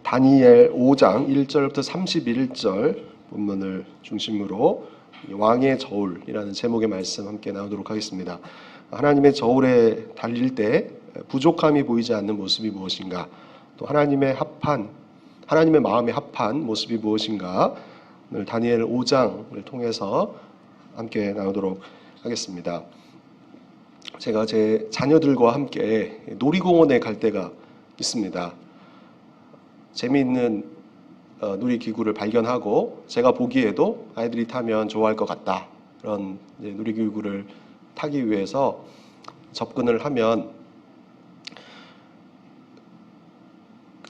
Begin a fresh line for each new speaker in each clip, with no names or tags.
다니엘 5장 1절부터 31절 본문을 중심으로 왕의 저울이라는 제목의 말씀 함께 나누도록 하겠습니다. 하나님의 저울에 달릴 때 부족함이 보이지 않는 모습이 무엇인가, 또 하나님의 마음에 합한 모습이 무엇인가, 오늘 다니엘 5장을 통해서 함께 나누도록 하겠습니다. 제가 제 자녀들과 함께 놀이공원에 갈 때가 있습니다. 재미있는 놀이기구를 발견하고 제가 보기에도 아이들이 타면 좋아할 것 같다, 그런 놀이기구를 타기 위해서 접근을 하면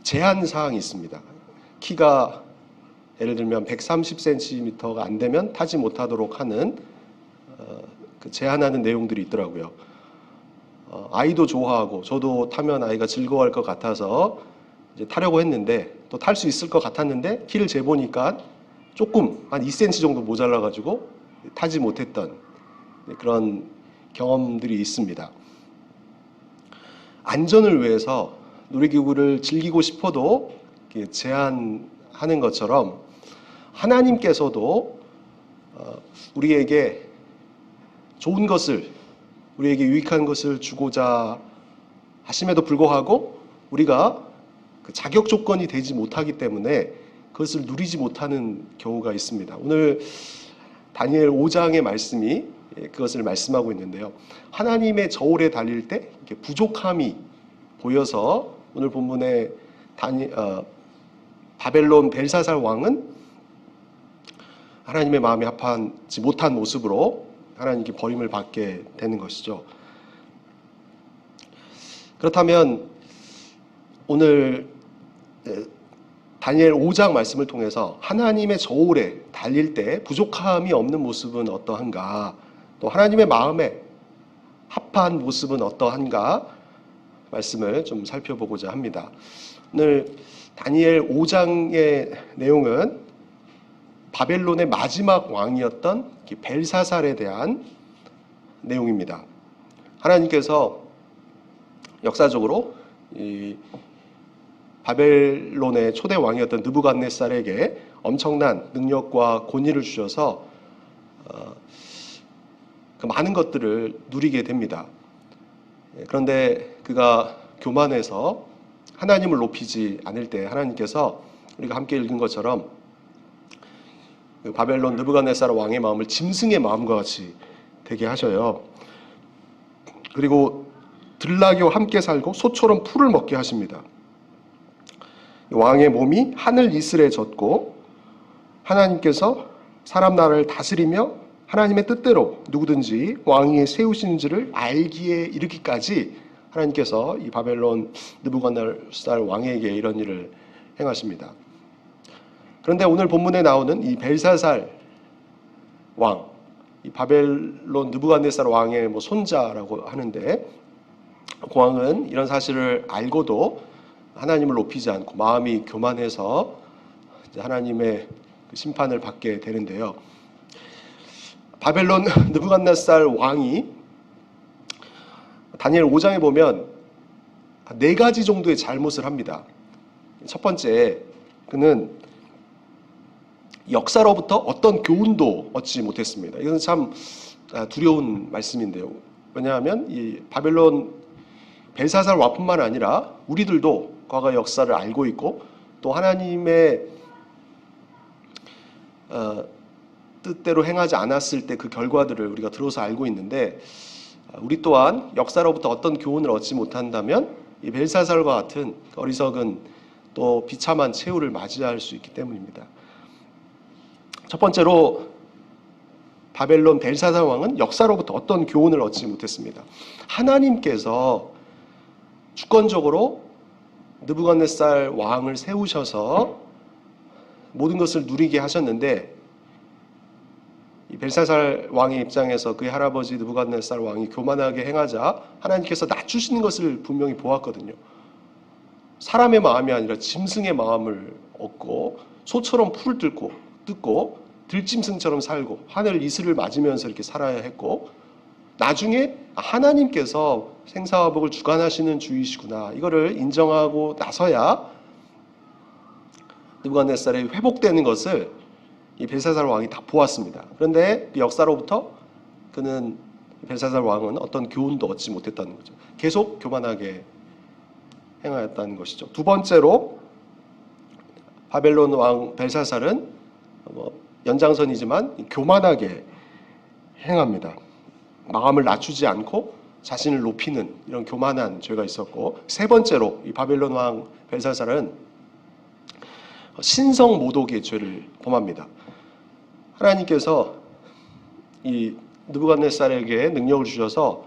제한 사항이 있습니다. 키가 예를 들면 130cm가 안 되면 타지 못하도록 하는 제한하는 내용들이 있더라고요. 아이도 좋아하고 저도 타면 아이가 즐거워할 것 같아서 이제 타려고 했는데, 또 탈 수 있을 것 같았는데 키를 재보니까 조금 한 2cm 정도 모자라가지고 타지 못했던 그런 경험들이 있습니다. 안전을 위해서 놀이기구를 즐기고 싶어도 제한하는 것처럼 하나님께서도 우리에게 좋은 것을, 우리에게 유익한 것을 주고자 하심에도 불구하고 우리가 그 자격 조건이 되지 못하기 때문에 그것을 누리지 못하는 경우가 있습니다. 오늘 다니엘 5장의 말씀이 그것을 말씀하고 있는데요. 하나님의 저울에 달릴 때 부족함이 보여서 오늘 본문에 바벨론 벨사살 왕은 하나님의 마음에 합하지 못한 모습으로 하나님께 버림을 받게 되는 것이죠. 그렇다면 오늘 다니엘 5장 말씀을 통해서 하나님의 저울에 달릴 때 부족함이 없는 모습은 어떠한가, 또 하나님의 마음에 합한 모습은 어떠한가 말씀을 좀 살펴보고자 합니다. 오늘 다니엘 5장의 내용은 바벨론의 마지막 왕이었던 벨사살에 대한 내용입니다. 하나님께서 역사적으로 이 바벨론의 초대 왕이었던 느부갓네살에게 엄청난 능력과 권위를 주셔서 그 많은 것들을 누리게 됩니다. 그런데 그가 교만해서 하나님을 높이지 않을 때 하나님께서 우리가 함께 읽은 것처럼 그 바벨론 느부갓네살 왕의 마음을 짐승의 마음과 같이 되게 하셔요. 그리고 들나귀와 함께 살고 소처럼 풀을 먹게 하십니다. 왕의 몸이 하늘 이슬에 젖고 하나님께서 사람 나라를 다스리며 하나님의 뜻대로 누구든지 왕위에 세우시는 줄을 알기에 이르기까지 하나님께서 이 바벨론 느부갓네살 왕에게 이런 일을 행하십니다. 그런데 오늘 본문에 나오는 이 벨사살 왕, 이 바벨론 느부갓네살 왕의 손자라고 하는데, 그 왕은 이런 사실을 알고도 하나님을 높이지 않고 마음이 교만해서 하나님의 심판을 받게 되는데요. 바벨론 느부갓네살 왕이 다니엘 5장에 보면 4가지 정도의 잘못을 합니다. 첫 번째, 그는 역사로부터 어떤 교훈도 얻지 못했습니다. 이건 참 두려운 말씀인데요. 왜냐하면 이 바벨론 벨사살 왕뿐만 아니라 우리들도 과거 역사를 알고 있고, 또 하나님의 뜻대로 행하지 않았을 때 그 결과들을 우리가 들어서 알고 있는데, 우리 또한 역사로부터 어떤 교훈을 얻지 못한다면 이 벨사살과 같은 어리석은 또 비참한 최후를 맞이할 수 있기 때문입니다. 첫 번째로 바벨론 벨사살 왕은 역사로부터 어떤 교훈을 얻지 못했습니다. 하나님께서 주권적으로 느부갓네살 왕을 세우셔서 모든 것을 누리게 하셨는데, 이 벨사살 왕의 입장에서 그의 할아버지 느부갓네살 왕이 교만하게 행하자 하나님께서 낮추시는 것을 분명히 보았거든요. 사람의 마음이 아니라 짐승의 마음을 얻고 소처럼 풀을 뜯고 들짐승처럼 살고 하늘 이슬을 맞으면서 이렇게 살아야 했고, 나중에 하나님께서 생사화복을 주관하시는 주이시구나, 이거를 인정하고 나서야 느부갓네살이 회복되는 것을 이 벨사살 왕이 다 보았습니다. 그런데 그 역사로부터 그는 벨사살 왕은 어떤 교훈도 얻지 못했다는 거죠. 계속 교만하게 행하였다는 것이죠. 두 번째로 바벨론 왕 벨사살은 연장선이지만 교만하게 행합니다. 마음을 낮추지 않고 자신을 높이는 이런 교만한 죄가 있었고, 세 번째로 이 바벨론 왕 벨사살은 신성 모독의 죄를 범합니다. 하나님께서 이 느부갓네살에게 능력을 주셔서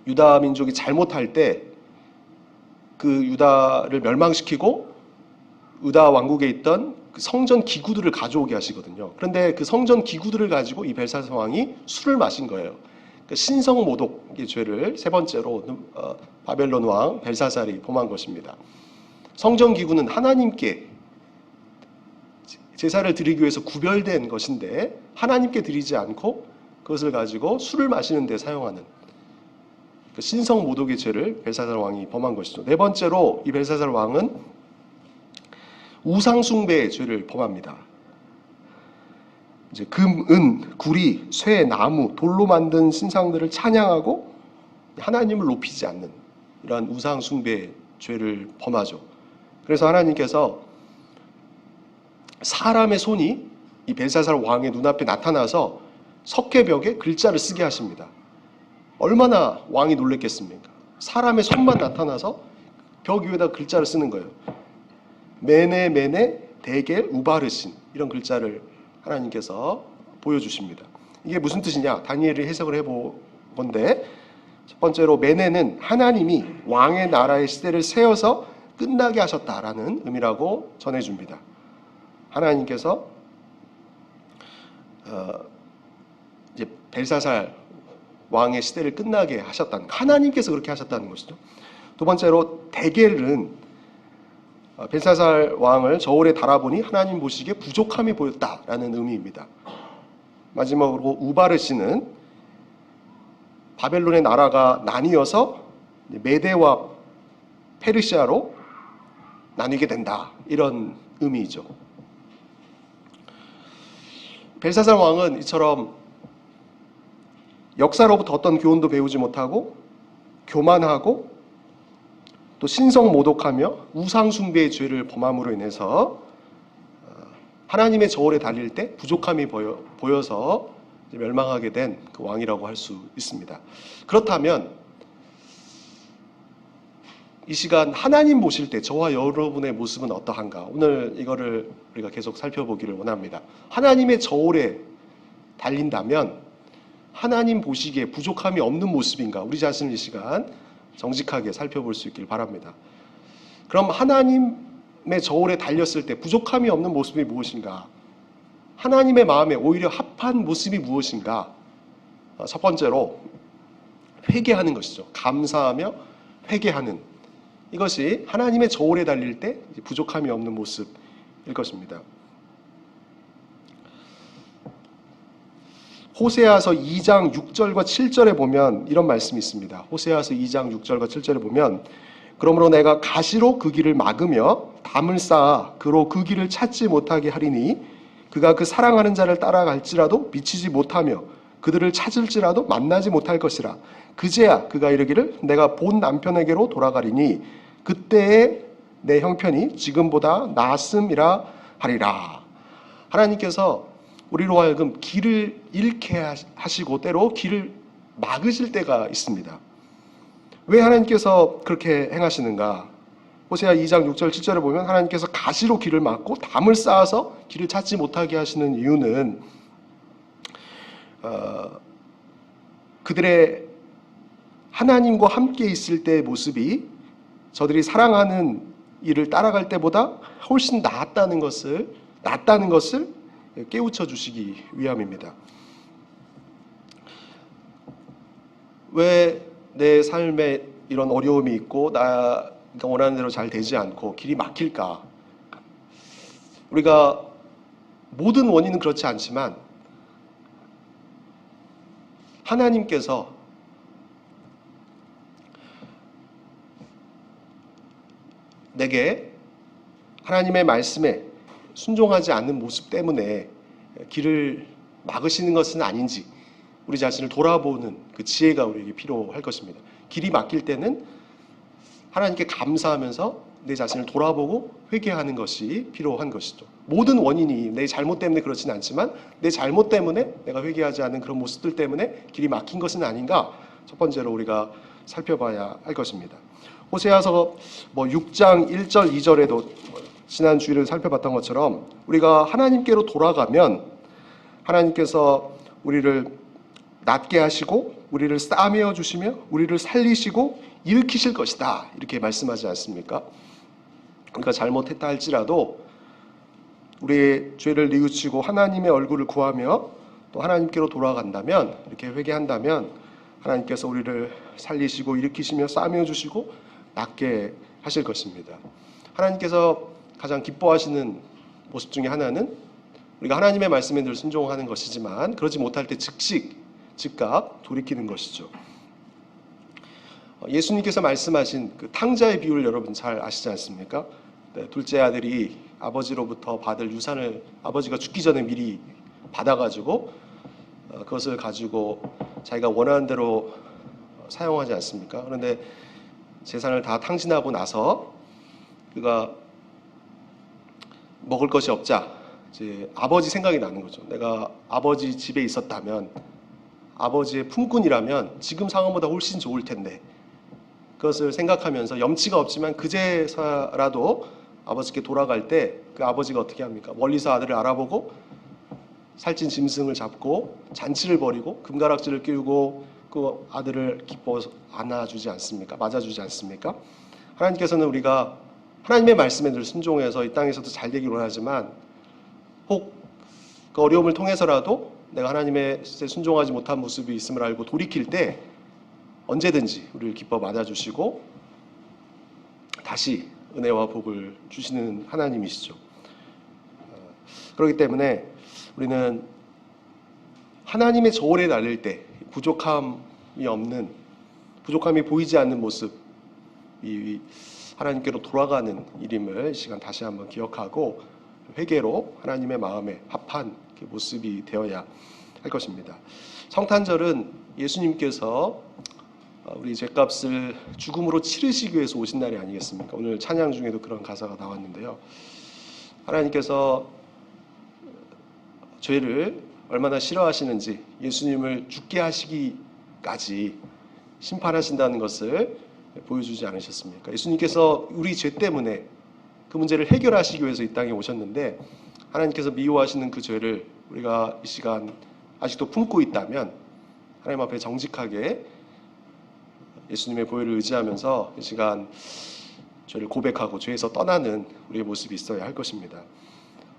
유다 민족이 잘못할 때 그 유다를 멸망시키고 유다 왕국에 있던 그 성전 기구들을 가져오게 하시거든요. 그런데 그 성전 기구들을 가지고 이 벨사살 왕이 술을 마신 거예요. 그 신성 모독의 죄를 세 번째로 바벨론 왕 벨사살이 범한 것입니다. 성전 기구는 하나님께 제사를 드리기 위해서 구별된 것인데 하나님께 드리지 않고 그것을 가지고 술을 마시는 데 사용하는 그 신성 모독의 죄를 벨사살 왕이 범한 것이죠. 네 번째로 이 벨사살 왕은 우상 숭배의 죄를 범합니다. 이제 금, 은, 구리, 쇠, 나무, 돌로 만든 신상들을 찬양하고 하나님을 높이지 않는 이러한 우상 숭배의 죄를 범하죠. 그래서 하나님께서 사람의 손이 이 벨사살 왕의 눈앞에 나타나서 석회벽에 글자를 쓰게 하십니다. 얼마나 왕이 놀랬겠습니까? 사람의 손만 나타나서 벽 위에다 글자를 쓰는 거예요. 메네 메네 데겔 우바르신, 이런 글자를 하나님께서 보여주십니다. 이게 무슨 뜻이냐? 다니엘이 해석을 해본건데, 첫 번째로 메네는 하나님이 왕의 나라의 시대를 세워서 끝나게 하셨다라는 의미라고 전해줍니다. 하나님께서 이제 벨사살 왕의 시대를 끝나게 하셨다는, 하나님께서 그렇게 하셨다는 것이죠. 두 번째로 데겔은 벨사살 왕을 저울에 달아보니 하나님 보시기에 부족함이 보였다라는 의미입니다. 마지막으로 우바르시는 바벨론의 나라가 나뉘어서 메대와 페르시아로 나뉘게 된다, 이런 의미이죠. 벨사살 왕은 이처럼 역사로부터 어떤 교훈도 배우지 못하고 교만하고 또 신성 모독하며 우상 숭배의 죄를 범함으로 인해서 하나님의 저울에 달릴 때 부족함이 보여서 멸망하게 된 그 왕이라고 할 수 있습니다. 그렇다면 이 시간 하나님 보실 때 저와 여러분의 모습은 어떠한가? 오늘 이거를 우리가 계속 살펴보기를 원합니다. 하나님의 저울에 달린다면 하나님 보시기에 부족함이 없는 모습인가? 우리 자신을 이 시간 정직하게 살펴볼 수 있길 바랍니다. 그럼 하나님의 저울에 달렸을 때 부족함이 없는 모습이 무엇인가? 하나님의 마음에 오히려 합한 모습이 무엇인가? 첫 번째로 회개하는 것이죠. 감사하며 회개하는, 이것이 하나님의 저울에 달릴 때 부족함이 없는 모습일 것입니다. 호세아서 2장 6절과 7절에 보면 이런 말씀이 있습니다. 호세아서 2장 6절과 7절에 보면, 그러므로 내가 가시로 그 길을 막으며 담을 쌓아 그로 그 길을 찾지 못하게 하리니 그가 그 사랑하는 자를 따라갈지라도 미치지 못하며 그들을 찾을지라도 만나지 못할 것이라. 그제야 그가 이르기를 내가 본 남편에게로 돌아가리니 그때에 내 형편이 지금보다 나았음이라 하리라. 하나님께서 우리로 하여금 길을 잃게 하시고 때로 길을 막으실 때가 있습니다. 왜 하나님께서 그렇게 행하시는가? 호세아 2장 6절 7절에 보면 하나님께서 가시로 길을 막고 담을 쌓아서 길을 찾지 못하게 하시는 이유는 그들의 하나님과 함께 있을 때의 모습이 저들이 사랑하는 일을 따라갈 때보다 훨씬 낫다는 것을 깨우쳐 주시기 위함입니다. 왜 내 삶에 이런 어려움이 있고 내가 원하는 대로 잘 되지 않고 길이 막힐까? 우리가 모든 원인은 그렇지 않지만 하나님께서 내게 하나님의 말씀에 순종하지 않는 모습 때문에 길을 막으시는 것은 아닌지 우리 자신을 돌아보는 그 지혜가 우리에게 필요할 것입니다. 길이 막힐 때는 하나님께 감사하면서 내 자신을 돌아보고 회개하는 것이 필요한 것이죠. 모든 원인이 내 잘못 때문에 그렇지는 않지만 내 잘못 때문에 내가 회개하지 않는 그런 모습들 때문에 길이 막힌 것은 아닌가, 첫 번째로 우리가 살펴봐야 할 것입니다. 호세아서 6장 1절 2절에도 지난 주일을 살펴봤던 것처럼 우리가 하나님께로 돌아가면 하나님께서 우리를 낫게 하시고 우리를 싸매어 주시며 우리를 살리시고 일으키실 것이다, 이렇게 말씀하지 않습니까? 우리가 잘못했다 할지라도 우리의 죄를 뉘우치고 하나님의 얼굴을 구하며 또 하나님께로 돌아간다면, 이렇게 회개한다면 하나님께서 우리를 살리시고 일으키시며 싸매어 주시고 낫게 하실 것입니다. 하나님께서 가장 기뻐하시는 모습 중에 하나는 우리가 하나님의 말씀에 늘 순종하는 것이지만 그러지 못할 때 즉각 돌이키는 것이죠. 예수님께서 말씀하신 그 탕자의 비유를 여러분 잘 아시지 않습니까? 네, 둘째 아들이 아버지로부터 받을 유산을 아버지가 죽기 전에 미리 받아가지고 그것을 가지고 자기가 원하는 대로 사용하지 않습니까? 그런데 재산을 다 탕진하고 나서 그가 먹을 것이 없자 이제 아버지 생각이 나는 거죠. 내가 아버지 집에 있었다면, 아버지의 품꾼이라면 지금 상황보다 훨씬 좋을 텐데, 그것을 생각하면서 염치가 없지만 그제서라도 아버지께 돌아갈 때 그 아버지가 어떻게 합니까? 멀리서 아들을 알아보고 살찐 짐승을 잡고 잔치를 벌이고 금가락지를 끼우고 그 아들을 기뻐 안아주지 않습니까? 맞아주지 않습니까? 하나님께서는 우리가 하나님의 말씀에 늘 순종해서 이 땅에서도 잘 되기를 원하지만 혹 그 어려움을 통해서라도 내가 하나님의 순종하지 못한 모습이 있음을 알고 돌이킬 때 언제든지 우리를 기뻐 맞아주시고 다시 은혜와 복을 주시는 하나님이시죠. 그렇기 때문에 우리는 하나님의 저울에 달릴 때 부족함이 보이지 않는 모습, 이 하나님께로 돌아가는 일임을 이 시간 다시 한번 기억하고 회개로 하나님의 마음에 합한 모습이 되어야 할 것입니다. 성탄절은 예수님께서 우리 죄값을 죽음으로 치르시기 위해서 오신 날이 아니겠습니까? 오늘 찬양 중에도 그런 가사가 나왔는데요. 하나님께서 죄를 얼마나 싫어하시는지 예수님을 죽게 하시기까지 심판하신다는 것을 보여주지 않으셨습니까? 예수님께서 우리 죄 때문에 그 문제를 해결하시기 위해서 이 땅에 오셨는데, 하나님께서 미워하시는 그 죄를 우리가 이 시간 아직도 품고 있다면 하나님 앞에 정직하게 예수님의 보혈을 의지하면서 이 시간 죄를 고백하고 죄에서 떠나는 우리의 모습이 있어야 할 것입니다.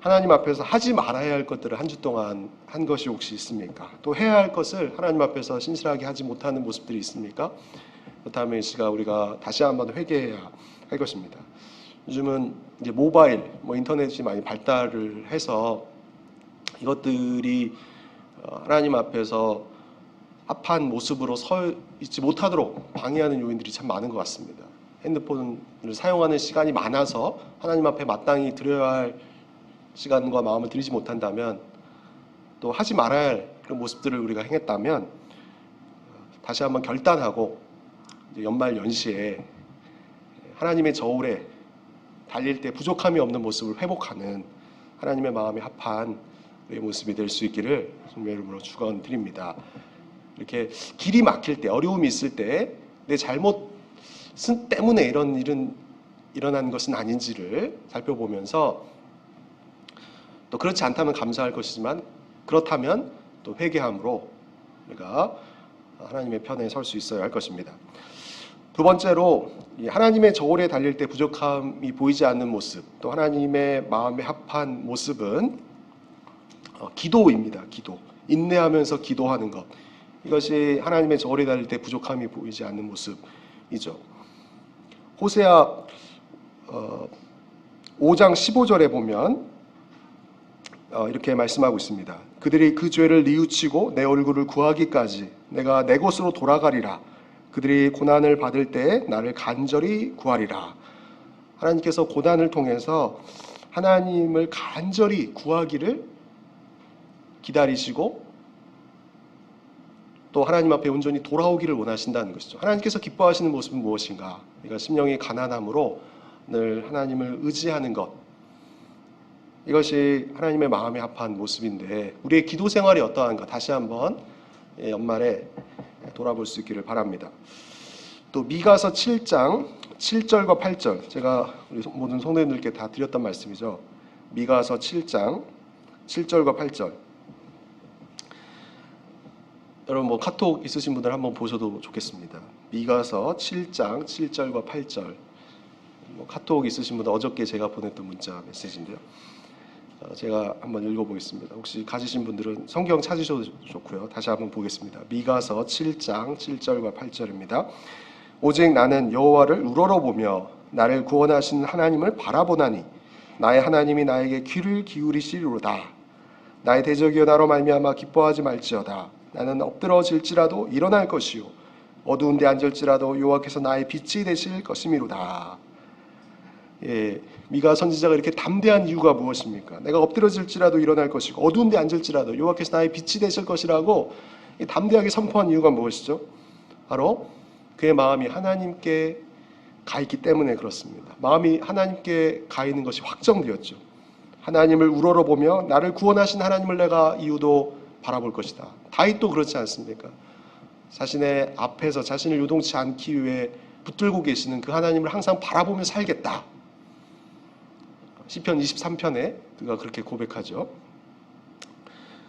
하나님 앞에서 하지 말아야 할 것들을 한 주 동안 한 것이 혹시 있습니까? 또 해야 할 것을 하나님 앞에서 신실하게 하지 못하는 모습들이 있습니까? 그렇다면 이 시간 우리가 다시 한번 회개해야 할 것입니다. 요즘은 이제 모바일, 인터넷이 많이 발달을 해서 이것들이 하나님 앞에서 합한 모습으로 서 있지 못하도록 방해하는 요인들이 참 많은 것 같습니다. 핸드폰을 사용하는 시간이 많아서 하나님 앞에 마땅히 드려야 할 시간과 마음을 들이지 못한다면, 또 하지 말아야 할 그런 모습들을 우리가 행했다면 다시 한번 결단하고 연말 연시에 하나님의 저울에 달릴 때 부족함이 없는 모습을 회복하는 하나님의 마음에 합한 우리의 모습이 될 수 있기를 주님의 이름으로 축원드립니다. 이렇게 길이 막힐 때, 어려움이 있을 때 내 잘못 때문에 이런 일은 일어난 것은 아닌지를 살펴보면서, 또 그렇지 않다면 감사할 것이지만 그렇다면 또 회개함으로 우리가 하나님의 편에 설 수 있어야 할 것입니다. 두 번째로, 하나님의 저울에 달릴 때 부족함이 보이지 않는 모습, 또 하나님의 마음에 합한 모습은 기도입니다. 기도. 인내하면서 기도하는 것. 이것이 하나님의 저울에 달릴 때 부족함이 보이지 않는 모습이죠. 호세아 5장 15절에 보면 이렇게 말씀하고 있습니다. 그들이 그 죄를 뉘우치고 내 얼굴을 구하기까지 내가 내 곳으로 돌아가리라. 그들이 고난을 받을 때 나를 간절히 구하리라. 하나님께서 고난을 통해서 하나님을 간절히 구하기를 기다리시고 또 하나님 앞에 온전히 돌아오기를 원하신다는 것이죠. 하나님께서 기뻐하시는 모습은 무엇인가? 그러니까 심령이 가난함으로 늘 하나님을 의지하는 것, 이것이 하나님의 마음에 합한 모습인데 우리의 기도 생활이 어떠한가 다시 한번 연말에 돌아볼 수 있기를 바랍니다. 또 미가서 7장 7절과 8절, 제가 우리 모든 성도님들께 다 드렸던 말씀이죠. 미가서 7장 7절과 8절. 여러분 카톡 있으신 분들 한번 보셔도 좋겠습니다. 미가서 7장 7절과 8절. 카톡 있으신 분들 어저께 제가 보냈던 문자 메시지인데요. 제가 한번 읽어보겠습니다. 혹시 가지신 분들은 성경 찾으셔도 좋고요. 다시 한번 보겠습니다. 미가서 7장 7절과 8절입니다. 오직 나는 여호와를 우러러보며 나를 구원하신 하나님을 바라보나니 나의 하나님이 나에게 귀를 기울이시리로다. 나의 대적이여 나로 말미암아 기뻐하지 말지어다. 나는 엎드러질지라도 일어날 것이요 어두운 데 앉을지라도 여호와께서 나의 빛이 되실 것이미로다. 미가 선지자가 이렇게 담대한 이유가 무엇입니까? 내가 엎드러질지라도 일어날 것이고 어두운 데 앉을지라도 여호와께서 나의 빛이 되실 것이라고 담대하게 선포한 이유가 무엇이죠? 바로 그의 마음이 하나님께 가 있기 때문에 그렇습니다. 마음이 하나님께 가 있는 것이 확정되었죠. 하나님을 우러러보며 나를 구원하신 하나님을 내가 이후도 바라볼 것이다. 다윗도 그렇지 않습니까? 자신의 앞에서 자신을 요동치 않기 위해 붙들고 계시는 그 하나님을 항상 바라보며 살겠다. 시편 23편에 그가 그렇게 고백하죠.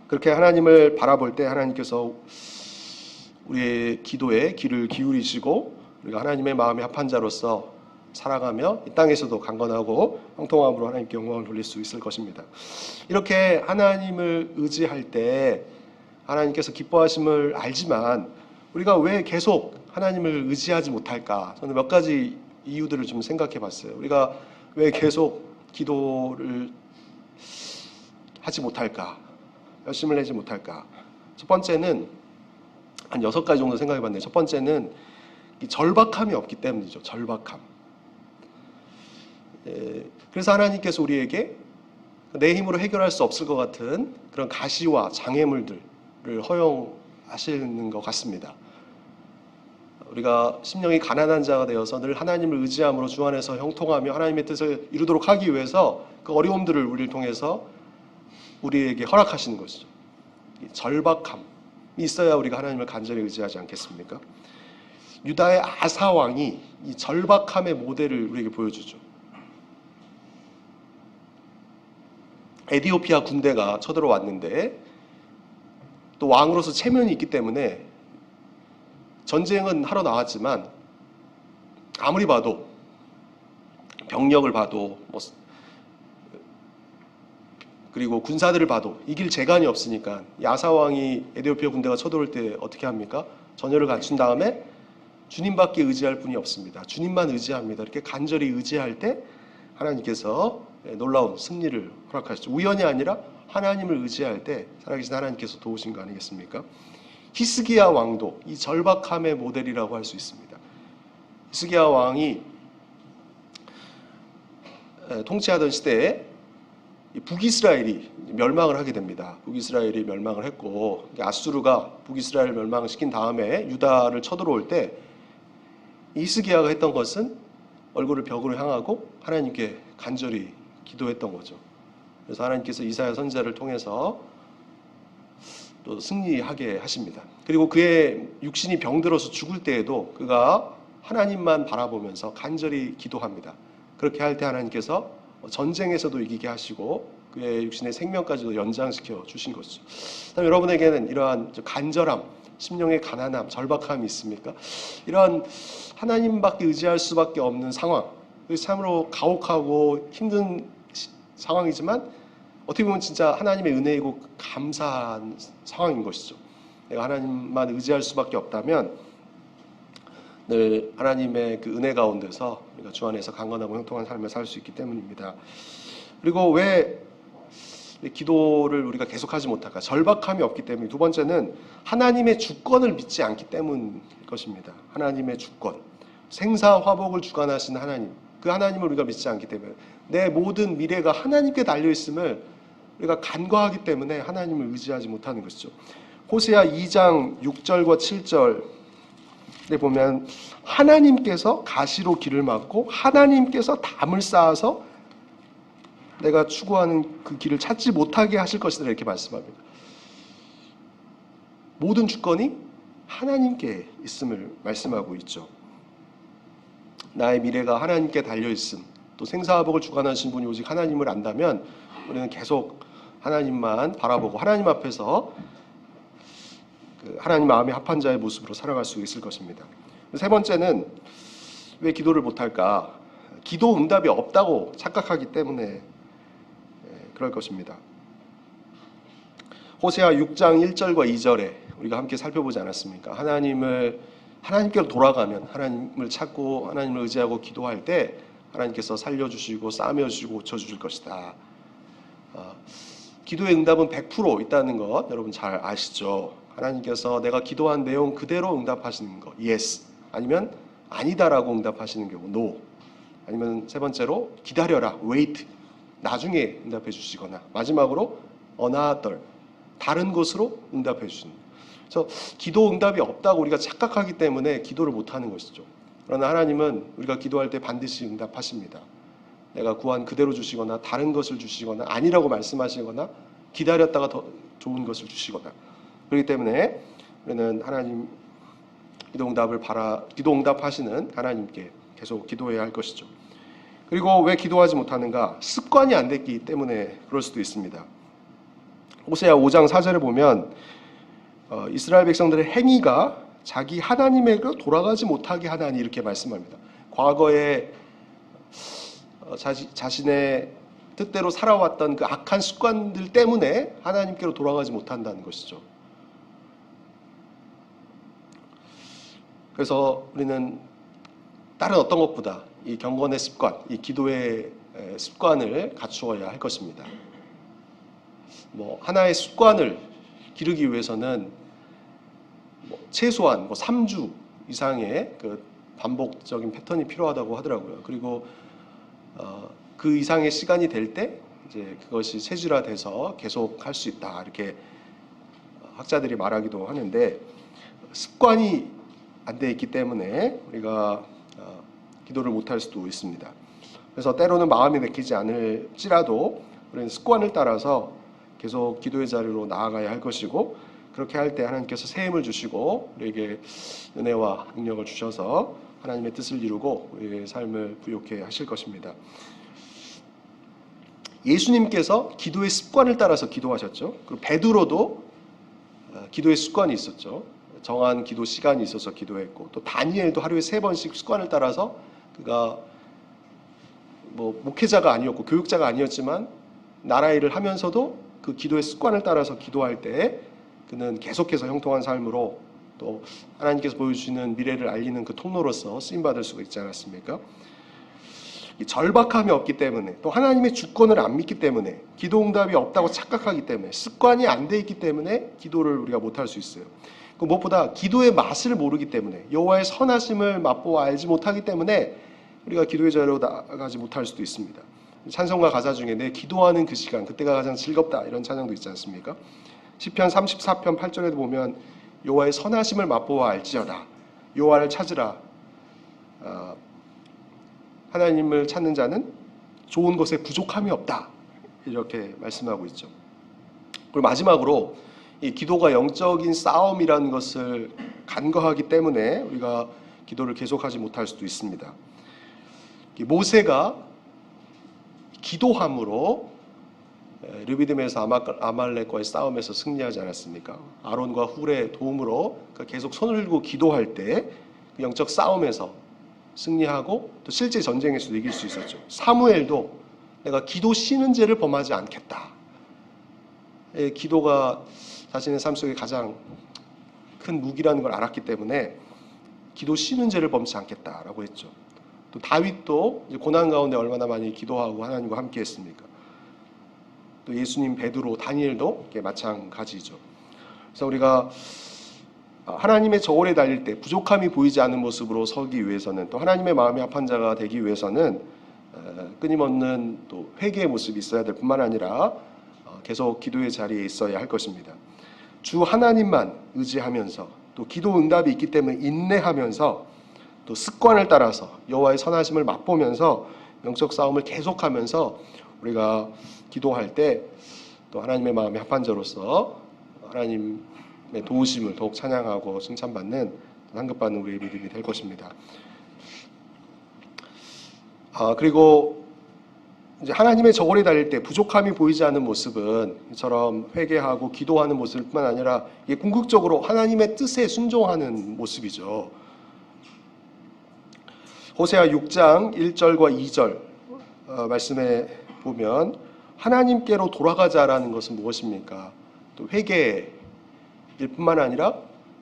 그렇게 하나님을 바라볼 때 하나님께서 우리의 기도에 귀를 기울이시고 우리가 하나님의 마음에 합한 자로서 살아가며 이 땅에서도 강건하고 형통함으로 하나님께 영광을 돌릴 수 있을 것입니다. 이렇게 하나님을 의지할 때 하나님께서 기뻐하심을 알지만 우리가 왜 계속 하나님을 의지하지 못할까? 저는 몇 가지 이유들을 좀 생각해 봤어요. 우리가 왜 계속 기도를 하지 못할까? 열심을 내지 못할까? 첫 번째는 한 6가지 정도 생각해 봤는데 첫 번째는 이 절박함이 없기 때문이죠. 절박함. 그래서 하나님께서 우리에게 내 힘으로 해결할 수 없을 것 같은 그런 가시와 장애물들을 허용하시는 것 같습니다. 우리가 심령이 가난한 자가 되어서 늘 하나님을 의지함으로 주 안에서 형통하며 하나님의 뜻을 이루도록 하기 위해서 그 어려움들을 우리를 통해서 우리에게 허락하시는 것이죠. 절박함이 있어야 우리가 하나님을 간절히 의지하지 않겠습니까? 유다의 아사 왕이 이 절박함의 모델을 우리에게 보여주죠. 에디오피아 군대가 쳐들어왔는데 또 왕으로서 체면이 있기 때문에 전쟁은 하러 나왔지만 아무리 봐도 병력을 봐도 그리고 군사들을 봐도 이길 재간이 없으니까 야사왕이 에디오피아 군대가 쳐들어올 때 어떻게 합니까? 전열을 갖춘 다음에 주님밖에 의지할 분이 없습니다. 주님만 의지합니다. 이렇게 간절히 의지할 때 하나님께서 놀라운 승리를 허락하시죠. 우연이 아니라 하나님을 의지할 때 살아계신 하나님께서 도우신 거 아니겠습니까? 히스기야 왕도 이 절박함의 모델이라고 할 수 있습니다. 히스기야 왕이 통치하던 시대에 북이스라엘이 멸망을 하게 됩니다. 북이스라엘이 멸망을 했고 아수르가 북이스라엘을 멸망시킨 다음에 유다를 쳐들어올 때 히스기야가 했던 것은 얼굴을 벽으로 향하고 하나님께 간절히 기도했던 거죠. 그래서 하나님께서 이사야 선지자를 통해서 또 승리하게 하십니다. 그리고 그의 육신이 병들어서 죽을 때에도 그가 하나님만 바라보면서 간절히 기도합니다. 그렇게 할 때 하나님께서 전쟁에서도 이기게 하시고 그의 육신의 생명까지도 연장시켜 주신 것이죠. 그다음에 여러분에게는 이러한 간절함, 심령의 가난함, 절박함이 있습니까? 이러한 하나님밖에 의지할 수밖에 없는 상황, 참으로 가혹하고 힘든 상황이지만 어떻게 보면 진짜 하나님의 은혜이고 감사한 상황인 것이죠. 내가 하나님만 의지할 수밖에 없다면 늘 하나님의 그 은혜 가운데서 우리가 주 안에서 강건하고 형통한 삶을 살 수 있기 때문입니다. 그리고 왜 기도를 우리가 계속하지 못할까? 절박함이 없기 때문에 두 번째는 하나님의 주권을 믿지 않기 때문일 것입니다. 하나님의 주권, 생사화복을 주관하신 하나님, 그 하나님을 우리가 믿지 않기 때문에 내 모든 미래가 하나님께 달려 있음을 우리가 간과하기 때문에 하나님을 의지하지 못하는 것이죠. 호세아 2장 6절과 7절에 보면 하나님께서 가시로 길을 막고 하나님께서 담을 쌓아서 내가 추구하는 그 길을 찾지 못하게 하실 것이다 이렇게 말씀합니다. 모든 주권이 하나님께 있음을 말씀하고 있죠. 나의 미래가 하나님께 달려있음, 또 생사화복을 주관하신 분이 오직 하나님을 안다면 우리는 계속 하나님만 바라보고 하나님 앞에서 그 하나님 마음에 합한 자의 모습으로 살아갈 수 있을 것입니다. 세 번째는 왜 기도를 못할까? 기도 응답이 없다고 착각하기 때문에 그럴 것입니다. 호세아 6장 1절과 2절에 우리가 함께 살펴보지 않았습니까? 하나님께로 돌아가면 하나님을 찾고 하나님을 의지하고 기도할 때 하나님께서 살려주시고 싸매주시고 고쳐주실 것이다. 기도의 응답은 100% 있다는 것 여러분 잘 아시죠? 하나님께서 내가 기도한 내용 그대로 응답하시는 것 yes 아니면 아니다라고 응답하시는 경우 no 아니면 세 번째로 기다려라 wait 나중에 응답해 주시거나 마지막으로 another 다른 것으로 응답해 주시는 그래서 기도 응답이 없다고 우리가 착각하기 때문에 기도를 못하는 것이죠. 그러나 하나님은 우리가 기도할 때 반드시 응답하십니다. 내가 구한 그대로 주시거나 다른 것을 주시거나 아니라고 말씀하시거나 기다렸다가 더 좋은 것을 주시거나 그렇기 때문에 우리는 하나님 기도 응답하시는 하나님께 계속 기도해야 할 것이죠. 그리고 왜 기도하지 못하는가? 습관이 안 됐기 때문에 그럴 수도 있습니다. 호세아 5장 4절을 보면 이스라엘 백성들의 행위가 자기 하나님에게로 돌아가지 못하게 하나니 이렇게 말씀합니다. 과거에 자신의 뜻대로 살아왔던 그 악한 습관들 때문에 하나님께로 돌아가지 못한다는 것이죠. 그래서 우리는 다른 어떤 것보다 이 경건의 습관, 이 기도의 습관을 갖추어야 할 것입니다. 하나의 습관을 기르기 위해서는 최소한 3주 이상의 그 반복적인 패턴이 필요하다고 하더라고요. 그리고 그 이상의 시간이 될 때 이제 그것이 체질화돼서 계속 할 수 있다 이렇게 학자들이 말하기도 하는데 습관이 안 돼 있기 때문에 우리가 기도를 못할 수도 있습니다. 그래서 때로는 마음이 내키지 않을지라도 우리는 습관을 따라서 계속 기도의 자리로 나아가야 할 것이고 그렇게 할 때 하나님께서 새 힘을 주시고 우리에게 은혜와 능력을 주셔서 하나님의 뜻을 이루고 우리의 삶을 부욕해 하실 것입니다. 예수님께서 기도의 습관을 따라서 기도하셨죠. 그리고 베드로도 기도의 습관이 있었죠. 정한 기도 시간이 있어서 기도했고 또 다니엘도 하루에 3번씩 습관을 따라서 그가 목회자가 아니었고 교육자가 아니었지만 나라 일을 하면서도 그 기도의 습관을 따라서 기도할 때 그는 계속해서 형통한 삶으로 또 하나님께서 보여주시는 미래를 알리는 그 통로로서 쓰임받을 수가 있지 않았습니까? 이 절박함이 없기 때문에 또 하나님의 주권을 안 믿기 때문에 기도 응답이 없다고 착각하기 때문에 습관이 안 돼 있기 때문에 기도를 우리가 못할 수 있어요. 그 무엇보다 기도의 맛을 모르기 때문에 여호와의 선하심을 맛보아 알지 못하기 때문에 우리가 기도의 자리로 나아가지 못할 수도 있습니다. 찬송가 가사 중에 내 기도하는 그 시간 그때가 가장 즐겁다 이런 찬양도 있지 않습니까? 시편 34편 8절에도 보면 여호와의 선하심을 맛보아 알지어다 여호와를 찾으라 하나님을 찾는 자는 좋은 것에 부족함이 없다 이렇게 말씀하고 있죠. 그리고 마지막으로 이 기도가 영적인 싸움이라는 것을 간과하기 때문에 우리가 기도를 계속하지 못할 수도 있습니다. 모세가 기도함으로 르비딤에서 아말렉과의 싸움에서 승리하지 않았습니까? 아론과 훌의 도움으로 계속 손을 들고 기도할 때 영적 싸움에서 승리하고 또 실제 전쟁에서도 이길 수 있었죠. 사무엘도 내가 기도 쉬는 죄를 범하지 않겠다. 기도가 자신의 삶 속에 가장 큰 무기라는 걸 알았기 때문에 기도 쉬는 죄를 범치 않겠다라고 했죠. 또 다윗도 고난 가운데 얼마나 많이 기도하고 하나님과 함께 했습니까? 또 예수님, 베드로, 다니엘도 마찬가지죠. 그래서 우리가 하나님의 저울에 달릴 때 부족함이 보이지 않는 모습으로 서기 위해서는, 또 하나님의 마음이 합한 자가 되기 위해서는 끊임없는 또 회개의 모습이 있어야 될 뿐만 아니라 계속 기도의 자리에 있어야 할 것입니다. 주 하나님만 의지하면서, 또 기도 응답이 있기 때문에 인내하면서, 또 습관을 따라서 여호와의 선하심을 맛보면서 영적 싸움을 계속하면서 우리가 기도할 때 또 하나님의 마음에 합한 자로서 하나님의 도우심을 더욱 찬양하고 칭찬받는 상급받는 우리의 믿음이 될 것입니다. 그리고 이제 하나님의 저울에 달릴 때 부족함이 보이지 않는 모습은 이처럼 회개하고 기도하는 모습뿐만 아니라 이게 궁극적으로 하나님의 뜻에 순종하는 모습이죠. 호세아 6장 1절과 2절 말씀에 보면 하나님께로 돌아가자라는 것은 무엇입니까? 또 회개일 뿐만 아니라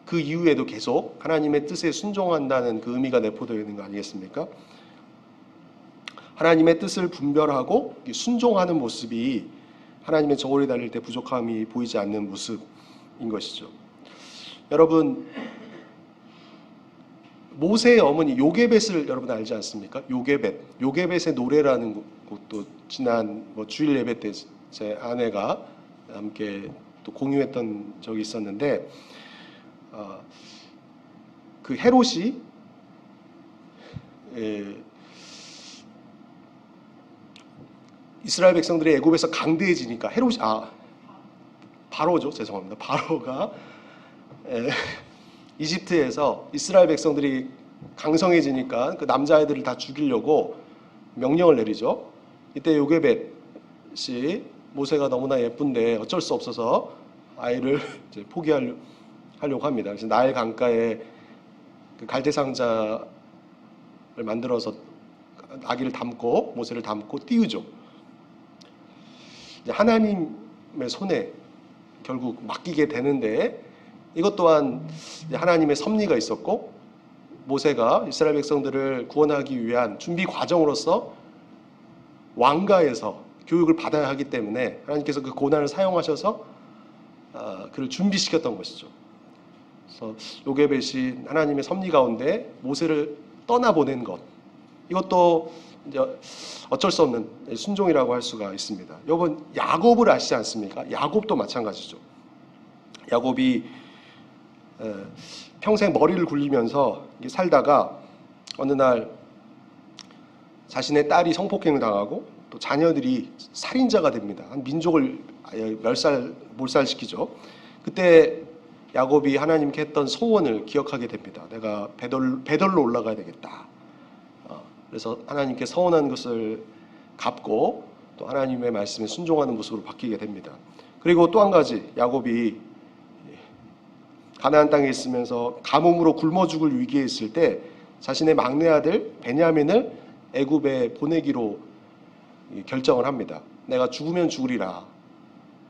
그 이후에도 계속 하나님의 뜻에 순종한다는 그 의미가 내포되어 있는 거 아니겠습니까? 하나님의 뜻을 분별하고 순종하는 모습이 하나님의 저울에 달릴 때 부족함이 보이지 않는 모습인 것이죠. 여러분, 모세의 어머니 요게벳을 여러분 알지 않습니까? 요게벳의 노래라는 것도 지난 주일 예배 때 제 아내가 함께 또 공유했던 적이 있었는데, 그 헤롯이 이스라엘 백성들이 애굽에서 강대해지니까 바로죠, 죄송합니다. 바로가 이집트에서 이스라엘 백성들이 강성해지니까 그 남자아이들을 다 죽이려고 명령을 내리죠. 이때 요게벳이 모세가 너무나 예쁜데 어쩔 수 없어서 아이를 이제 포기하려고 합니다. 그래서 나일 강가에 그 갈대 상자를 만들어서 아기를 담고 모세를 담고 띄우죠. 이제 하나님의 손에 결국 맡기게 되는데, 이것 또한 하나님의 섭리가 있었고 모세가 이스라엘 백성들을 구원하기 위한 준비 과정으로서 왕가에서 교육을 받아야 하기 때문에 하나님께서 그 고난을 사용하셔서 그를 준비시켰던 것이죠. 그래서 요게벳이 하나님의 섭리 가운데 모세를 떠나보낸 것, 이것도 이제 어쩔 수 없는 순종이라고 할 수가 있습니다. 여러분, 야곱을 아시지 않습니까? 야곱도 마찬가지죠. 야곱이 평생 머리를 굴리면서 살다가 어느 날 자신의 딸이 성폭행을 당하고 또 자녀들이 살인자가 됩니다. 한 민족을 몰살시키죠. 그때 야곱이 하나님께 했던 소원을 기억하게 됩니다. 내가 베들로 올라가야 되겠다. 그래서 하나님께 서원한 것을 갚고 또 하나님의 말씀에 순종하는 모습으로 바뀌게 됩니다. 그리고 또 한 가지, 야곱이 가나안 땅에 있으면서 가뭄으로 굶어 죽을 위기에 있을 때 자신의 막내 아들 베냐민을 애굽에 보내기로 결정을 합니다. 내가 죽으면 죽으리라.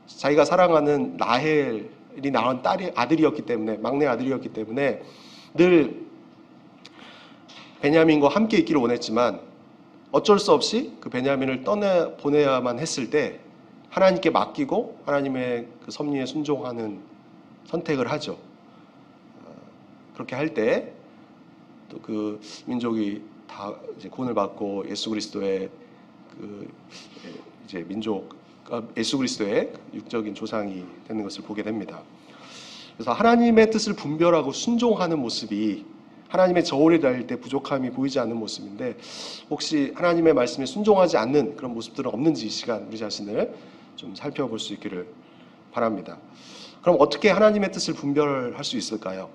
자기가 사랑하는 라헬이 낳은 아들이었기 때문에, 막내 아들이었기 때문에 늘 베냐민과 함께 있기를 원했지만 어쩔 수 없이 그 베냐민을 보내야만 했을 때 하나님께 맡기고 하나님의 그 섭리에 순종하는 선택을 하죠. 그렇게 할 때 또 그 민족이 다 이제 구원을 받고 예수 그리스도의 이제 예수 그리스도의 육적인 조상이 되는 것을 보게 됩니다. 그래서 하나님의 뜻을 분별하고 순종하는 모습이 하나님의 저울에 달릴 때 부족함이 보이지 않는 모습인데, 혹시 하나님의 말씀에 순종하지 않는 그런 모습들은 없는지 이 시간 우리 자신을 좀 살펴볼 수 있기를 바랍니다. 그럼 어떻게 하나님의 뜻을 분별할 수 있을까요?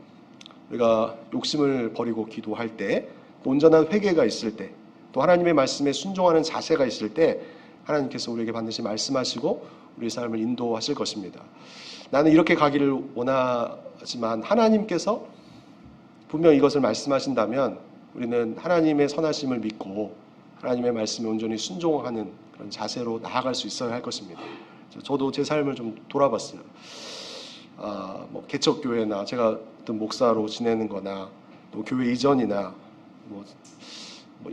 우리가 욕심을 버리고 기도할 때, 또 온전한 회개가 있을 때, 또 하나님의 말씀에 순종하는 자세가 있을 때 하나님께서 우리에게 반드시 말씀하시고 우리의 삶을 인도하실 것입니다. 나는 이렇게 가기를 원하지만 하나님께서 분명 이것을 말씀하신다면 우리는 하나님의 선하심을 믿고 하나님의 말씀에 온전히 순종하는 그런 자세로 나아갈 수 있어야 할 것입니다. 저도 제 삶을 좀 돌아봤어요. 개척교회나 제가 어떤 목사로 지내는 거나 또 교회 이전이나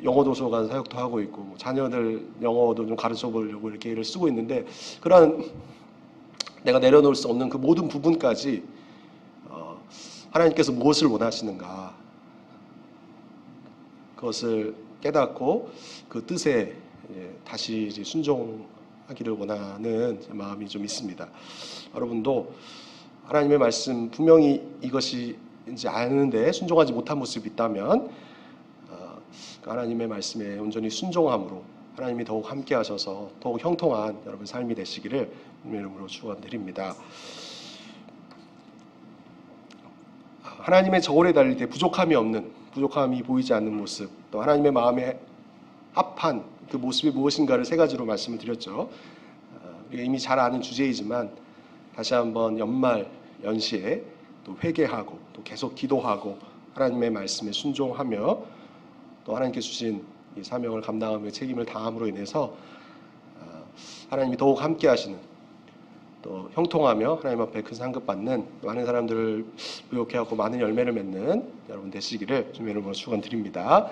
영어 도서관 사역도 하고 있고 자녀들 영어도 좀 가르쳐 보려고 이렇게 애를 쓰고 있는데, 그러한 내가 내려놓을 수 없는 그 모든 부분까지 하나님께서 무엇을 원하시는가, 그것을 깨닫고 그 뜻에 다시 이제 순종하기를 원하는 마음이 좀 있습니다. 여러분도 하나님의 말씀 분명히 이것이 이제 아는데 순종하지 못한 모습이 있다면 하나님의 말씀에 온전히 순종함으로 하나님이 더욱 함께 하셔서 더욱 형통한 여러분 삶이 되시기를 주님의 이름으로 축원드립니다. 하나님의 저울에 달릴 때 부족함이 보이지 않는 모습, 또 하나님의 마음에 합한 그 모습이 무엇인가를 세 가지로 말씀을 드렸죠. 우리가 이미 잘 아는 주제이지만 다시 한번 연말 연시에 또 회개하고 또 계속 기도하고 하나님의 말씀에 순종하며 또 하나님께 주신 이 사명을 감당하며 책임을 다함으로 인해서 하나님이 더욱 함께 하시는, 또 형통하며 하나님 앞에 큰 상급 받는, 많은 사람들을 부욕해 하고 많은 열매를 맺는 여러분 되시기를 주님의 이름으로 축원드립니다.